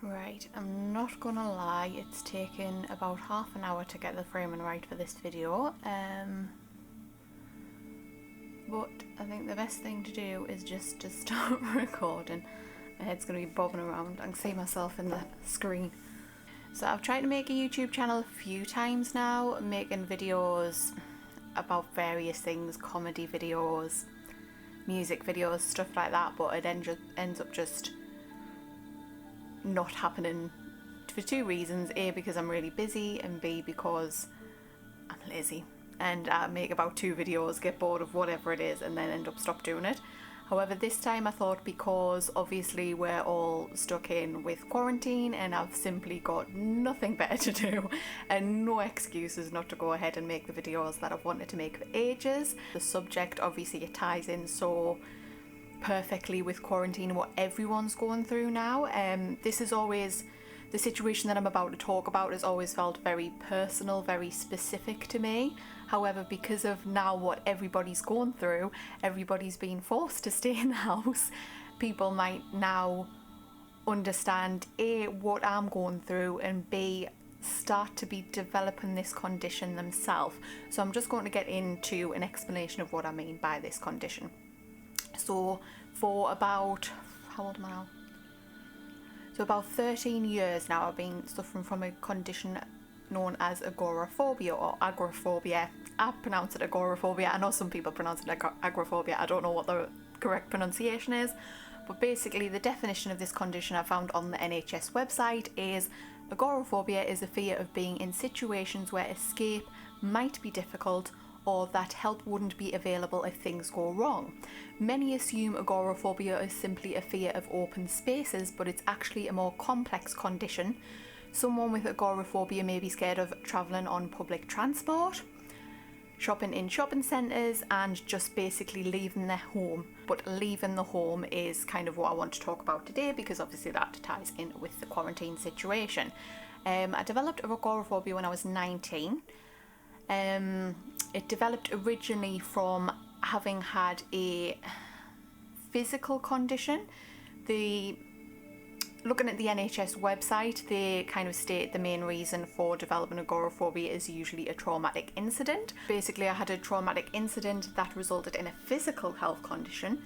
Right, I'm not gonna lie, it's taken about half an hour to get the framing right for this video, but I think the best thing to do is just to start recording. My head's gonna be bobbing around. I can see myself in the screen. So I've tried to make a YouTube channel a few times now, making videos about various things, comedy videos, music videos, stuff like that, but it ends up just not happening for two reasons. A, because I'm really busy, and B, because I'm lazy and I make about 2 videos, get bored of whatever it is, and then end up stop doing it. However, this time I thought, because obviously we're all stuck in with quarantine and I've simply got nothing better to do and no excuses not to go ahead and make the videos that I've wanted to make for ages. The subject, obviously, it ties in so perfectly with quarantine, what everyone's going through now. This is always, the situation that I'm about to talk about has always felt very personal, very specific to me. However, because of now what everybody's going through, everybody's being forced to stay in the house, people might now understand A, what I'm going through, and B, start to be developing this condition themselves. So I'm just going to get into an explanation of what I mean by this condition. So for about, how old am I now? So about 13 years now I've been suffering from a condition known as agoraphobia or agoraphobia. I pronounce it agoraphobia. I know some people pronounce it agoraphobia. I don't know what the correct pronunciation is, but basically the definition of this condition I found on the NHS website is: agoraphobia is a fear of being in situations where escape might be difficult or that help wouldn't be available if things go wrong. Many assume agoraphobia is simply a fear of open spaces, but it's actually a more complex condition. Someone with agoraphobia may be scared of travelling on public transport, shopping in shopping centres, and just basically leaving their home. But leaving the home is kind of what I want to talk about today, because obviously that ties in with the quarantine situation. I developed agoraphobia when I was 19. It developed originally from having had a physical condition. Looking at the NHS website, they kind of state the main reason for developing agoraphobia is usually a traumatic incident. Basically, I had a traumatic incident that resulted in a physical health condition.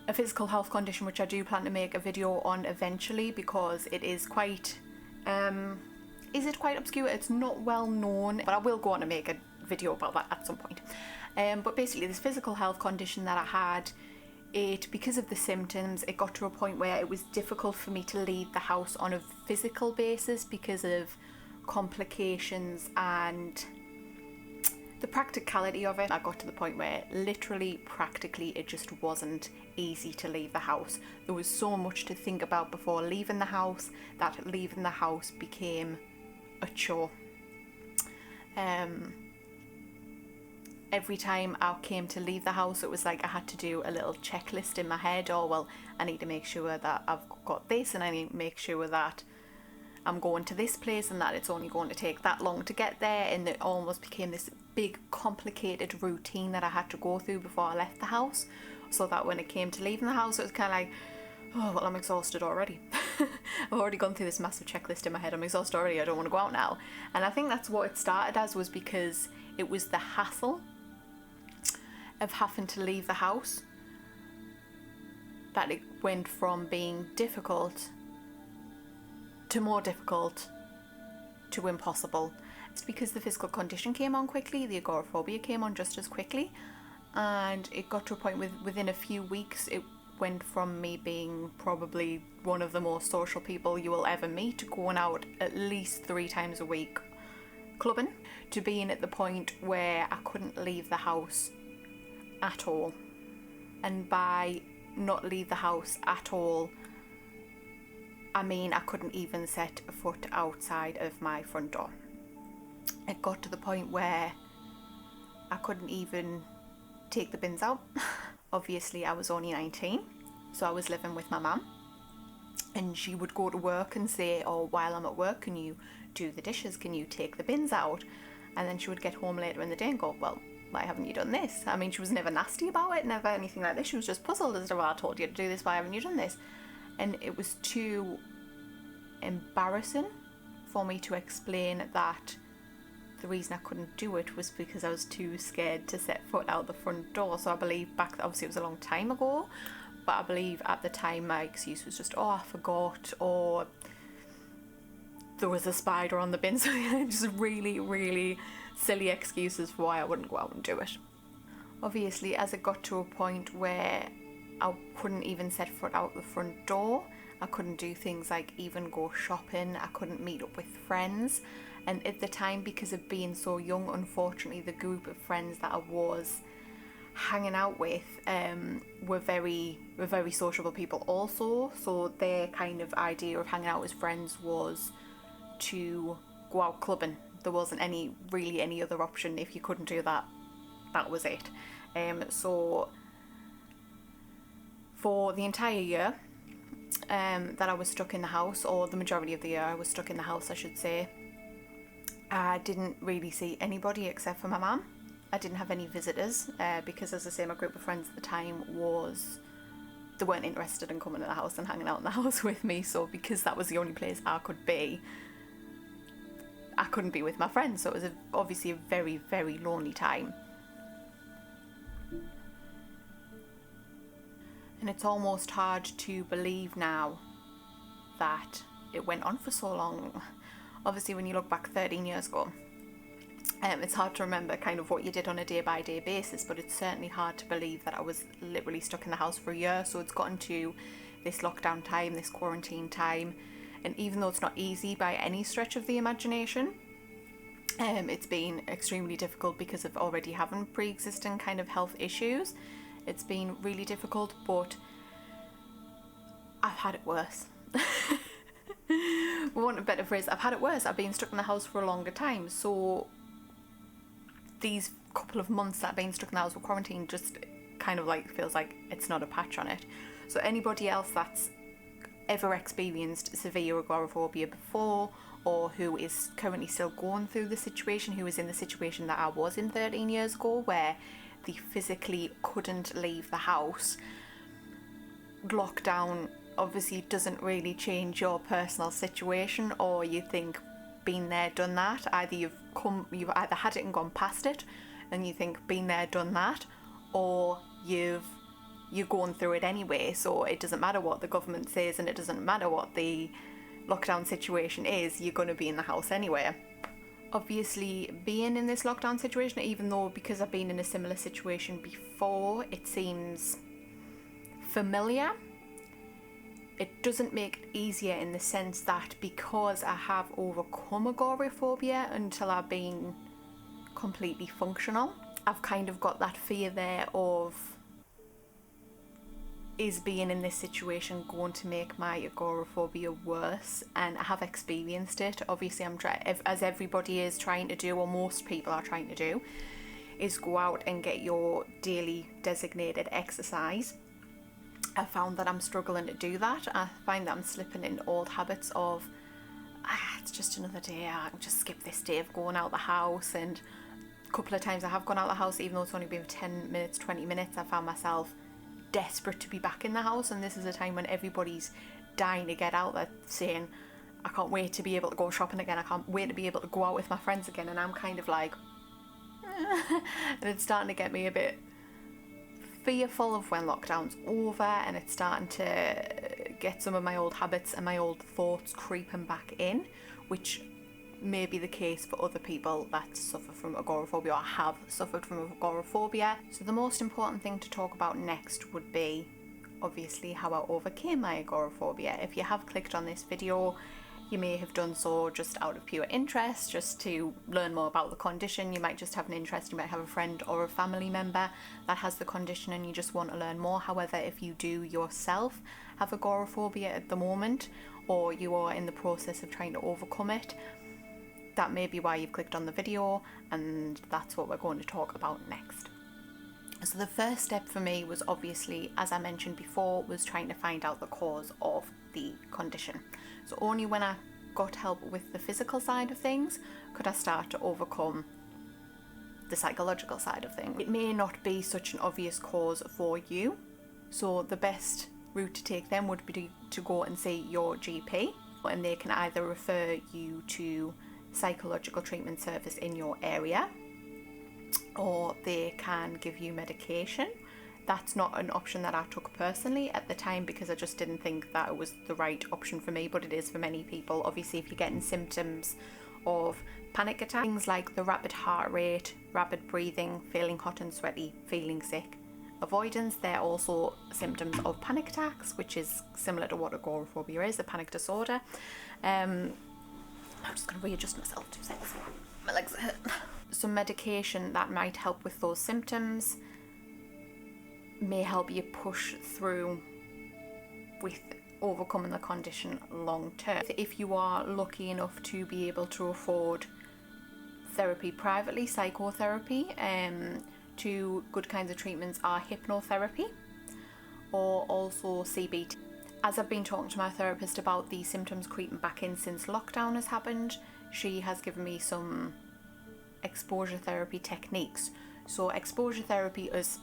A physical health condition which I do plan to make a video on eventually, because it is quite... is it quite obscure? It's not well known, but I will go on to make a video about that at some point. But basically, this physical health condition that I had, because of the symptoms, it got to a point where it was difficult for me to leave the house on a physical basis because of complications and the practicality of it. I got to the point where literally, practically, it just wasn't easy to leave the house. There was so much to think about before leaving the house that leaving the house became a chore. Every time I came to leave the house, it was like I had to do a little checklist in my head. Oh, well, I need to make sure that I've got this, and I need to make sure that I'm going to this place and that it's only going to take that long to get there. And it almost became this big complicated routine that I had to go through before I left the house, so that when it came to leaving the house, it was kind of like, oh, well, I'm exhausted already. I've already gone through this massive checklist in my head. I'm exhausted already. I don't want to go out now. And I think that's what it started as, was because it was the hassle of having to leave the house that it went from being difficult to more difficult to impossible. It's because the physical condition came on quickly, the agoraphobia came on just as quickly, and it got to a point within a few weeks it went from me being probably one of the most social people you will ever meet, going out at least 3 times a week clubbing, to being at the point where I couldn't leave the house at all. And by not leave the house at all, I mean I couldn't even set a foot outside of my front door. It got to the point where I couldn't even take the bins out. Obviously I was only 19, so I was living with my mum, and she would go to work and say, oh, while I'm at work, can you do the dishes, can you take the bins out? And then she would get home later in the day and go, well, why haven't you done this? I mean, she was never nasty about it, never anything like this. She was just puzzled as to, well, I told you to do this, why haven't you done this? And it was too embarrassing for me to explain that the reason I couldn't do it was because I was too scared to set foot out the front door. So I believe back, obviously it was a long time ago, but I believe at the time my excuse was just, oh, I forgot, or there was a spider on the bin. So just really, really silly excuses for why I wouldn't go out and do it. Obviously, as it got to a point where I couldn't even set foot out the front door, I couldn't do things like even go shopping, I couldn't meet up with friends. And at the time, because of being so young, unfortunately, the group of friends that I was hanging out with were very sociable people also. So their kind of idea of hanging out as friends was to go out clubbing. There wasn't really any other option. If you couldn't do that, that was it. So for the entire year that I was stuck in the house, or the majority of the year I was stuck in the house, I should say, I didn't really see anybody except for my mum. I didn't have any visitors because, as I say, my group of friends at the time they weren't interested in coming to the house and hanging out in the house with me. So because that was the only place I could be, I couldn't be with my friends. So it was obviously a very, very lonely time. And it's almost hard to believe now that it went on for so long. Obviously, when you look back 13 years ago, it's hard to remember kind of what you did on a day-by-day basis, but it's certainly hard to believe that I was literally stuck in the house for a year. So it's gotten to this lockdown time, this quarantine time, and even though it's not easy by any stretch of the imagination, it's been extremely difficult because of already having pre-existing kind of health issues. It's been really difficult, but I've had it worse. For want of a better phrase, I've had it worse. I've been stuck in the house for a longer time. So these couple of months that I've been stuck in the house with quarantine just kind of like feels like it's not a patch on it. So anybody else that's ever experienced severe agoraphobia before, or who is currently still going through the situation, who is in the situation that I was in 13 years ago, where they physically couldn't leave the house, lockdown obviously doesn't really change your personal situation, or you think been there, done that. Either you've either had it and gone past it and you think been there, done that, or you're going through it anyway. So it doesn't matter what the government says, and it doesn't matter what the lockdown situation is, you're going to be in the house anyway. Obviously, being in this lockdown situation, even though because I've been in a similar situation before, it seems familiar, it doesn't make it easier in the sense that because I have overcome agoraphobia until I've been completely functional, I've kind of got that fear there of, is being in this situation going to make my agoraphobia worse? And I have experienced it. Obviously, I'm as everybody is trying to do, or most people are trying to do, is go out and get your daily designated exercise. I found that I'm struggling to do that. I find that I'm slipping in old habits of, it's just another day, I can just skip this day of going out the house. And a couple of times I have gone out the house, even though it's only been 10 minutes, 20 minutes, I found myself desperate to be back in the house. And this is a time when everybody's dying to get out. They're saying, I can't wait to be able to go shopping again, I can't wait to be able to go out with my friends again. And I'm kind of like, and it's starting to get me a bit fearful of when lockdown's over, and it's starting to get some of my old habits and my old thoughts creeping back in, which may be the case for other people that suffer from agoraphobia or have suffered from agoraphobia. So the most important thing to talk about next would be obviously how I overcame my agoraphobia. If you have clicked on this video, you may have done so just out of pure interest, just to learn more about the condition. You might just have an interest, you might have a friend or a family member that has the condition and you just want to learn more. However, if you do yourself have agoraphobia at the moment, or you are in the process of trying to overcome it, that may be why you've clicked on the video, and that's what we're going to talk about next. So the first step for me was obviously, as I mentioned before, was trying to find out the cause of the condition. So only when I got help with the physical side of things could I start to overcome the psychological side of things. It may not be such an obvious cause for you, so the best route to take then would be to go and see your GP. and they can either refer you to psychological treatment service in your area, or they can give you medication. That's not an option that I took personally at the time because I just didn't think that it was the right option for me, but it is for many people. Obviously, if you're getting symptoms of panic attack, things like the rapid heart rate, rapid breathing, feeling hot and sweaty, feeling sick, avoidance, they're also symptoms of panic attacks, which is similar to what agoraphobia is, a panic disorder. I'm just going to readjust myself 2 seconds. My legs hurt. Some medication that might help with those symptoms may help you push through with overcoming the condition long term. If you are lucky enough to be able to afford therapy privately, psychotherapy, two good kinds of treatments are hypnotherapy or also CBT. As I've been talking to my therapist about the symptoms creeping back in since lockdown has happened, she has given me some exposure therapy techniques. So exposure therapy is,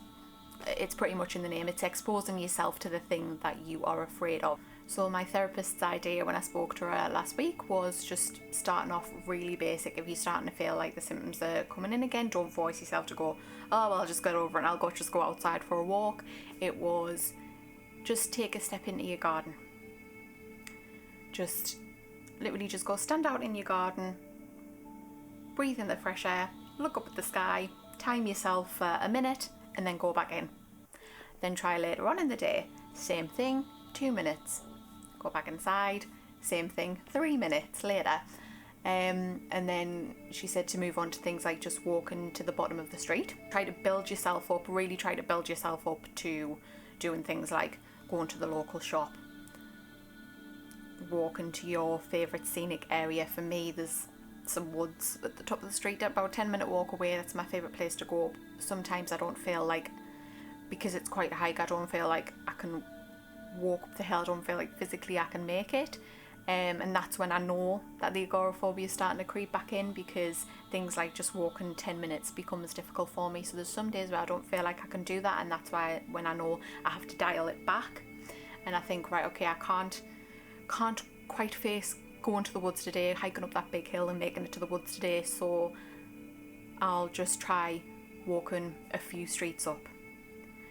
it's pretty much in the name, it's exposing yourself to the thing that you are afraid of. So my therapist's idea when I spoke to her last week was just starting off really basic. If you're starting to feel like the symptoms are coming in again, don't force yourself to go, oh well, I'll just get over it and I'll just go outside for a walk. It was just take a step into your garden. Just literally just go stand out in your garden, breathe in the fresh air, look up at the sky, time yourself for a minute and then go back in. Then try later on in the day, same thing, 2 minutes, go back inside, same thing, 3 minutes later. And then she said to move on to things like just walking to the bottom of the street. Try to build yourself up, really try to build yourself up to doing things like going to the local shop, walking to your favourite scenic area. For me, there's some woods at the top of the street, about a 10-minute walk away. That's my favourite place to go. Sometimes I don't feel like, because it's quite a hike, I don't feel like I can walk up the hill, I don't feel like physically I can make it. And that's when I know that the agoraphobia is starting to creep back in, because things like just walking 10 minutes becomes difficult for me. So there's some days where I don't feel like I can do that, and that's why when I know I have to dial it back and I think, right, okay, I can't quite face going to the woods today, hiking up that big hill and making it to the woods today, so I'll just try walking a few streets up.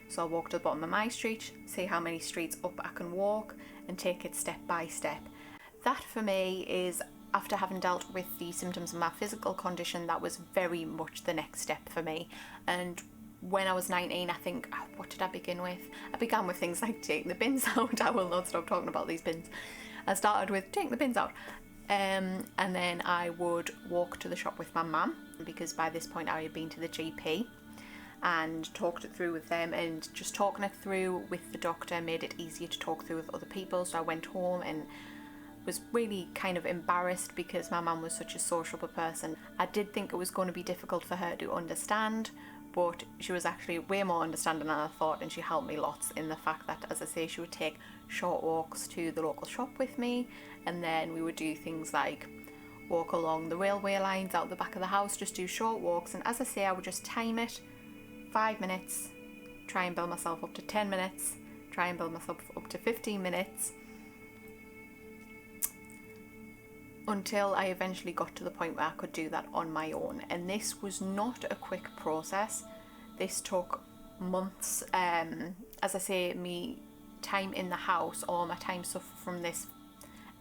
So I'll walk to the bottom of my street, see how many streets up I can walk and take it step by step. That for me is, after having dealt with the symptoms of my physical condition, that was very much the next step for me. And when I was 19, I think, what did I begin with? I began with things like taking the bins out. I will not stop talking about these bins. I started with taking the bins out, and then I would walk to the shop with my mum, because by this point I had been to the GP and talked it through with them, and just talking it through with the doctor made it easier to talk through with other people. So I went home and was really kind of embarrassed because my mum was such a sociable person. I did think it was going to be difficult for her to understand, but she was actually way more understanding than I thought, and she helped me lots in the fact that, as I say, she would take short walks to the local shop with me, and then we would do things like walk along the railway lines out the back of the house, just do short walks. And as I say, I would just time it, 5 minutes, try and build myself up to 10 minutes, try and build myself up to 15 minutes, until I eventually got to the point where I could do that on my own. And this was not a quick process. This took months. As I say, me time in the house, or my time suffer from this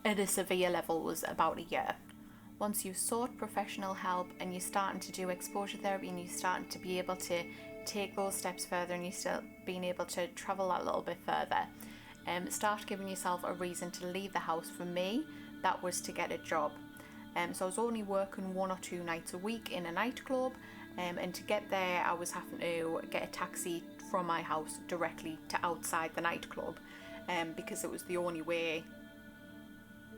at a severe level, was about a year. Once you've sought professional help and you're starting to do exposure therapy and you're starting to be able to take those steps further, and you're still being able to travel that little bit further, start giving yourself a reason to leave the house. For me, that was to get a job. So I was only working 1 or 2 nights a week in a nightclub, and to get there I was having to get a taxi from my house directly to outside the nightclub, because it was the only way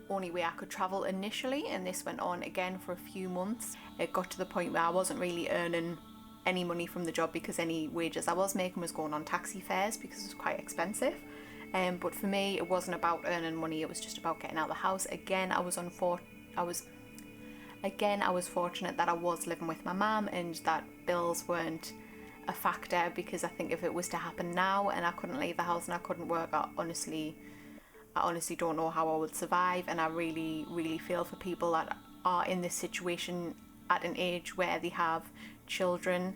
I could travel initially. And this went on again for a few months. It got to the point where I wasn't really earning any money from the job, because any wages I was making was going on taxi fares, because it was quite expensive. But for me, it wasn't about earning money, it was just about getting out of the house. Again, I was fortunate that I was living with my mum and that bills weren't a factor, because I think if it was to happen now and I couldn't leave the house and I couldn't work, I honestly don't know how I would survive, and I really, really feel for people that are in this situation at an age where they have children,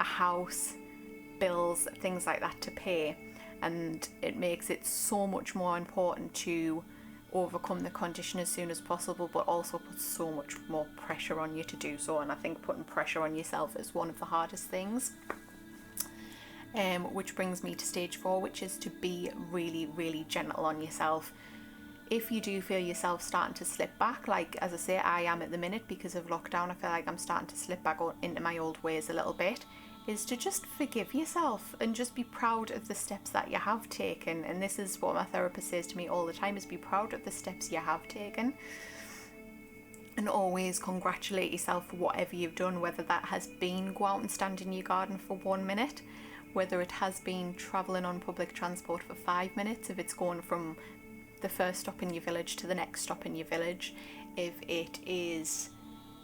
a house, bills, things like that to pay, and it makes it so much more important to overcome the condition as soon as possible, but also puts so much more pressure on you to do so. And I think putting pressure on yourself is one of the hardest things. Which brings me to stage 4, which is to be really, really gentle on yourself. If you do feel yourself starting to slip back, like as I say, I am at the minute because of lockdown, I feel like I'm starting to slip back into my old ways a little bit, is to just forgive yourself and just be proud of the steps that you have taken. And this is what my therapist says to me all the time, is be proud of the steps you have taken, and always congratulate yourself for whatever you've done, whether that has been go out and stand in your garden for 1 minute, whether it has been travelling on public transport for 5 minutes, if it's going from the first stop in your village to the next stop in your village, if it is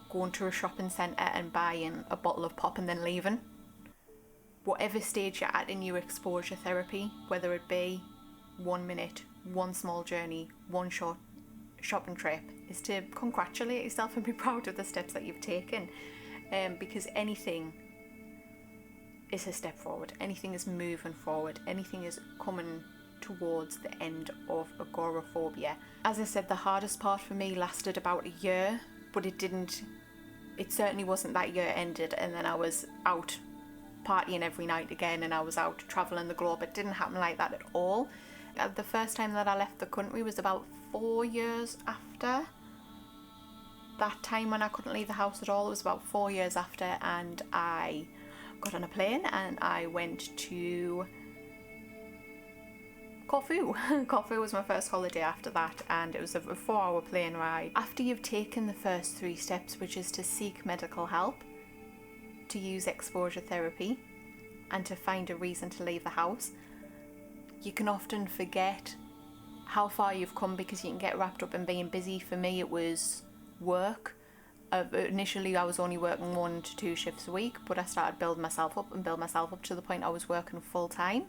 going to a shopping centre and buying a bottle of pop and then leaving. Whatever stage you're at in your exposure therapy, whether it be 1 minute, one small journey, one short shopping trip, is to congratulate yourself and be proud of the steps that you've taken, because anything is a step forward, anything is moving forward, anything is coming towards the end of agoraphobia. As I said, the hardest part for me lasted about a year, but it certainly wasn't that year ended and then I was out partying every night again and I was out travelling the globe. It didn't happen like that at all. The first time that I left the country was about 4 years after that time when I couldn't leave the house at all. It was about 4 years after, and I got on a plane and I went to Corfu. Corfu was my first holiday after that, and it was a 4-hour plane ride. After you've taken the first 3 steps, which is to seek medical help, to use exposure therapy, and to find a reason to leave the house, you can often forget how far you've come because you can get wrapped up in being busy. For me, it was work. Initially I was only working 1 to 2 shifts a week, but I started building myself up to the point I was working full time.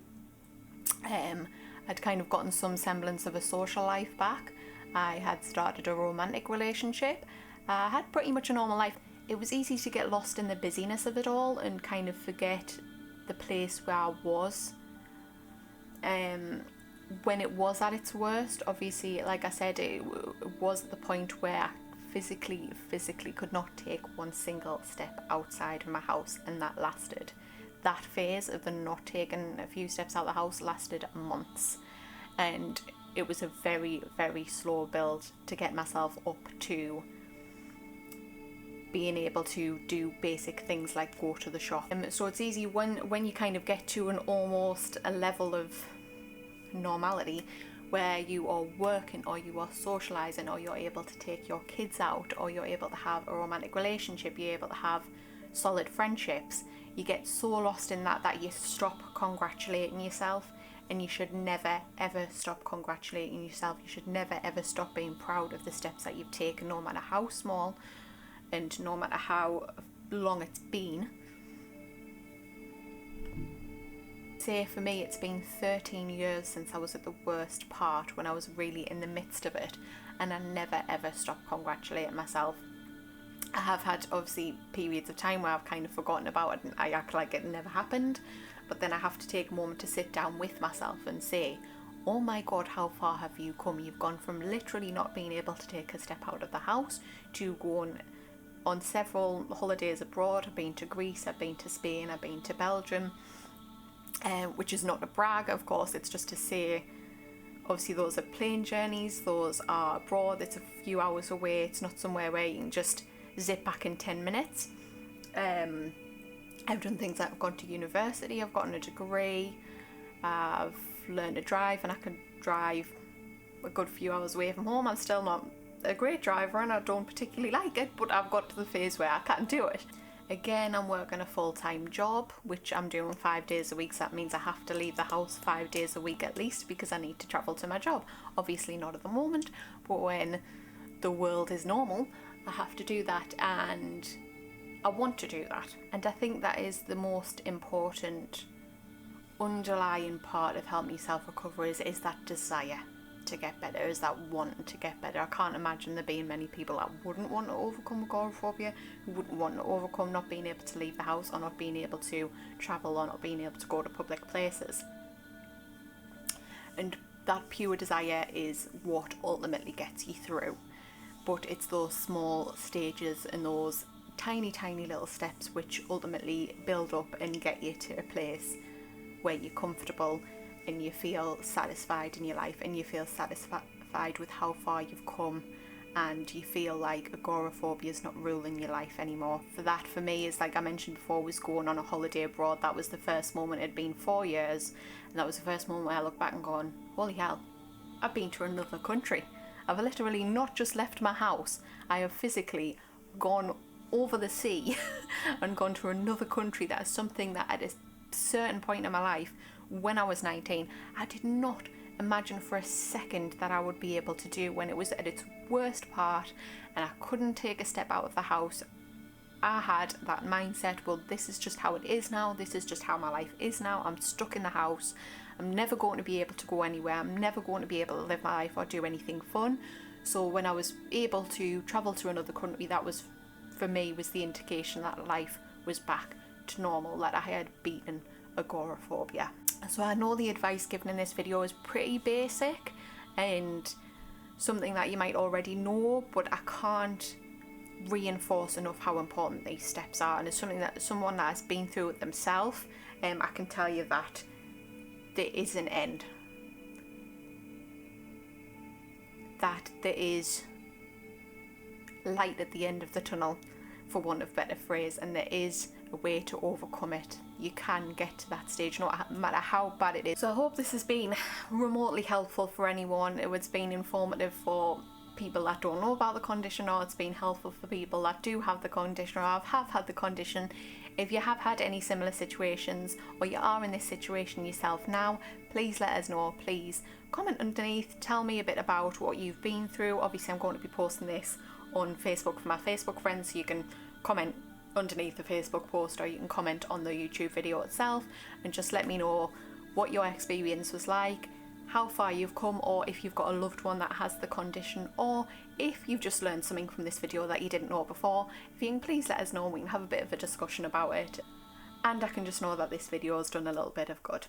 I'd kind of gotten some semblance of a social life back. I had started a romantic relationship. I had pretty much a normal life. It was easy to get lost in the busyness of it all and kind of forget the place where I was when it was at its worst. Obviously, like I said, it was at the point where I physically could not take one single step outside of my house, and that phase of the not taking a few steps out of the house lasted months, and it was a very, very slow build to get myself up to being able to do basic things like go to the shop. So it's easy when you kind of get to almost a level of normality where you are working or you are socialising or you're able to take your kids out or you're able to have a romantic relationship, you're able to have solid friendships, you get so lost in that you stop congratulating yourself. And you should never ever stop congratulating yourself. You should never ever stop being proud of the steps that you've taken, no matter how small and no matter how long it's been. Say for me, it's been 13 years since I was at the worst part, when I was really in the midst of it, and I never ever stopped congratulating myself. I have had obviously periods of time where I've kind of forgotten about it and I act like it never happened, but then I have to take a moment to sit down with myself and say, oh my god, how far have you come? You've gone from literally not being able to take a step out of the house to going on several holidays abroad. I've been to Greece, I've been to Spain, I've been to Belgium, which is not a brag, of course, it's just to say, obviously those are plane journeys, those are abroad, it's a few hours away, it's not somewhere where you can just zip back in 10 minutes. I've done things like I've gone to university, I've gotten a degree, I've learned to drive, and I can drive a good few hours away from home. I'm still not a great driver and I don't particularly like it, but I've got to the phase where I can do it. Again, I'm working a full-time job, which I'm doing 5 days a week, so that means I have to leave the house 5 days a week at least because I need to travel to my job. Obviously not at the moment, but when the world is normal, I have to do that, and I want to do that. And I think that is the most important underlying part of helping yourself recover is that desire. to get better, is that wanting to get better. I can't imagine there being many people that wouldn't want to overcome agoraphobia, who wouldn't want to overcome not being able to leave the house, or not being able to travel, or not being able to go to public places. And that pure desire is what ultimately gets you through. But it's those small stages and those tiny little steps which ultimately build up and get you to a place where you're comfortable and you feel satisfied in your life, and you feel satisfied with how far you've come, and you feel like agoraphobia is not ruling your life anymore. For me, is like I mentioned before, was going on a holiday abroad. That was the first moment. It had been 4 years, and that was the first moment where I look back and gone, holy hell, I've been to another country. I've literally not just left my house, I have physically gone over the sea and gone to another country. That is something that at a certain point in my life, when I was 19, I did not imagine for a second that I would be able to do when it was at its worst part and I couldn't take a step out of the house. I had that mindset, well, this is just how it is now, this is just how my life is now, I'm stuck in the house, I'm never going to be able to go anywhere, I'm never going to be able to live my life or do anything fun. So when I was able to travel to another country, that was, for me, was the indication that life was back to normal, that I had beaten agoraphobia. So I know the advice given in this video is pretty basic and something that you might already know, but I can't reinforce enough how important these steps are. And it's something that someone that has been through it themselves, I can tell you that there is an end, that there is light at the end of the tunnel, for want of a better phrase, and there is a way to overcome it. You can get to that stage no matter how bad it is. So I hope this has been remotely helpful for anyone. It's been informative for people that don't know about the condition, or it's been helpful for people that do have the condition or have had the condition. If you have had any similar situations, or you are in this situation yourself now, please let us know. Please comment underneath, tell me a bit about what you've been through. Obviously I'm going to be posting this on Facebook for my Facebook friends, so you can comment underneath the Facebook post, or you can comment on the YouTube video itself and just let me know what your experience was like, how far you've come, or if you've got a loved one that has the condition, or if you've just learned something from this video that you didn't know before. If you can please let us know, we can have a bit of a discussion about it, and I can just know that this video has done a little bit of good.